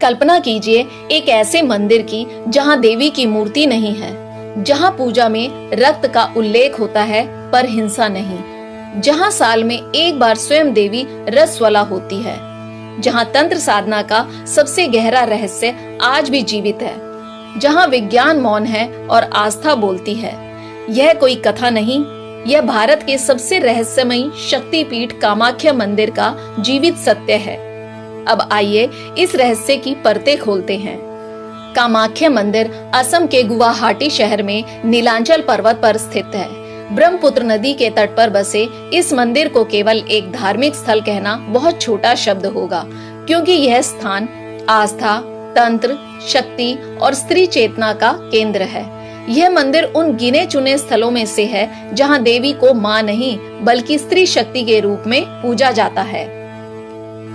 कल्पना कीजिए एक ऐसे मंदिर की जहां देवी की मूर्ति नहीं है, जहां पूजा में रक्त का उल्लेख होता है पर हिंसा नहीं, जहां साल में एक बार स्वयं देवी रसवला होती है, जहां तंत्र साधना का सबसे गहरा रहस्य आज भी जीवित है, जहां विज्ञान मौन है और आस्था बोलती है। यह कोई कथा नहीं, यह भारत के सबसे रहस्यमयी शक्तिपीठ कामाख्या मंदिर का जीवित सत्य है। अब आइए इस रहस्य की परतें खोलते हैं। कामाख्या मंदिर असम के गुवाहाटी शहर में नीलांचल पर्वत पर स्थित है। ब्रह्मपुत्र नदी के तट पर बसे इस मंदिर को केवल एक धार्मिक स्थल कहना बहुत छोटा शब्द होगा, क्योंकि यह स्थान आस्था, तंत्र, शक्ति और स्त्री चेतना का केंद्र है। यह मंदिर उन गिने चुने स्थलों में से है जहां देवी को मां नहीं बल्कि स्त्री शक्ति के रूप में पूजा जाता है।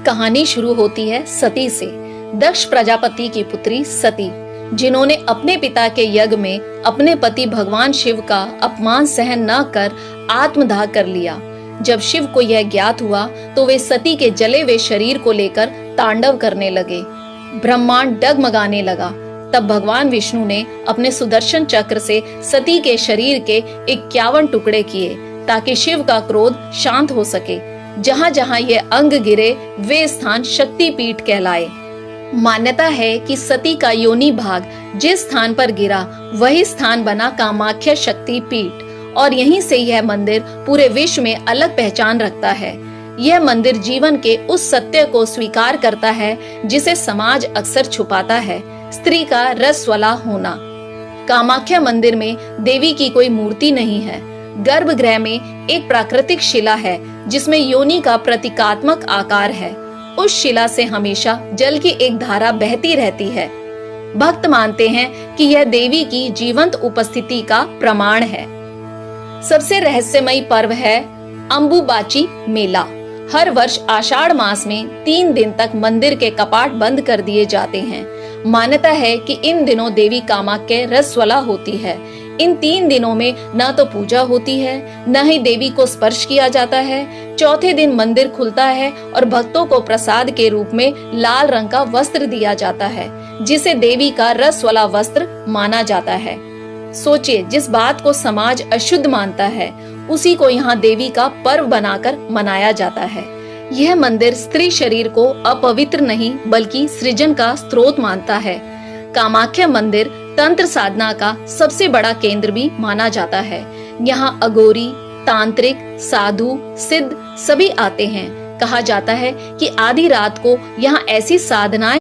कहानी शुरू होती है सती से, दक्ष प्रजापति की पुत्री सती, जिन्होंने अपने पिता के यज्ञ में अपने पति भगवान शिव का अपमान सहन न कर आत्मदाह कर लिया। जब शिव को यह ज्ञात हुआ तो वे सती के जले हुए शरीर को लेकर तांडव करने लगे। ब्रह्मांड डगमगाने लगा। तब भगवान विष्णु ने अपने सुदर्शन चक्र से सती के शरीर के 51 टुकड़े किए ताकि शिव का क्रोध शांत हो सके। जहां जहां ये अंग गिरे वे स्थान शक्तिपीठ कहलाए। मान्यता है कि सती का योनि भाग जिस स्थान पर गिरा वही स्थान बना कामाख्या शक्ति पीठ, और यहीं से यह मंदिर पूरे विश्व में अलग पहचान रखता है। यह मंदिर जीवन के उस सत्य को स्वीकार करता है जिसे समाज अक्सर छुपाता है, स्त्री का रसवला होना। कामाख्या मंदिर में देवी की कोई मूर्ति नहीं है। गर्भगृह में एक प्राकृतिक शिला है जिसमें योनि का प्रतीकात्मक आकार है। उस शिला से हमेशा जल की एक धारा बहती रहती है। भक्त मानते हैं कि यह देवी की जीवंत उपस्थिति का प्रमाण है। सबसे रहस्यमयी पर्व है अंबुबाची मेला। हर वर्ष आषाढ़ मास में 3 दिन तक मंदिर के कपाट बंद कर दिए जाते हैं। मान्यता है कि इन दिनों देवी कामाख्या रसवला होती है। इन 3 दिनों में न तो पूजा होती है, न ही देवी को स्पर्श किया जाता है। चौथे दिन मंदिर खुलता है और भक्तों को प्रसाद के रूप में लाल रंग का वस्त्र दिया जाता है, जिसे देवी का रसवला वस्त्र माना जाता है। सोचिए, जिस बात को समाज अशुद्ध मानता है उसी को यहाँ देवी का पर्व बनाकर मनाया जाता है। यह मंदिर स्त्री शरीर को अपवित्र नहीं बल्कि सृजन का स्रोत मानता है। कामाख्या मंदिर तंत्र साधना का सबसे बड़ा केंद्र भी माना जाता है। यहाँ अघोरी, तांत्रिक, साधु, सिद्ध सभी आते हैं। कहा जाता है कि आधी रात को यहाँ ऐसी साधनाएं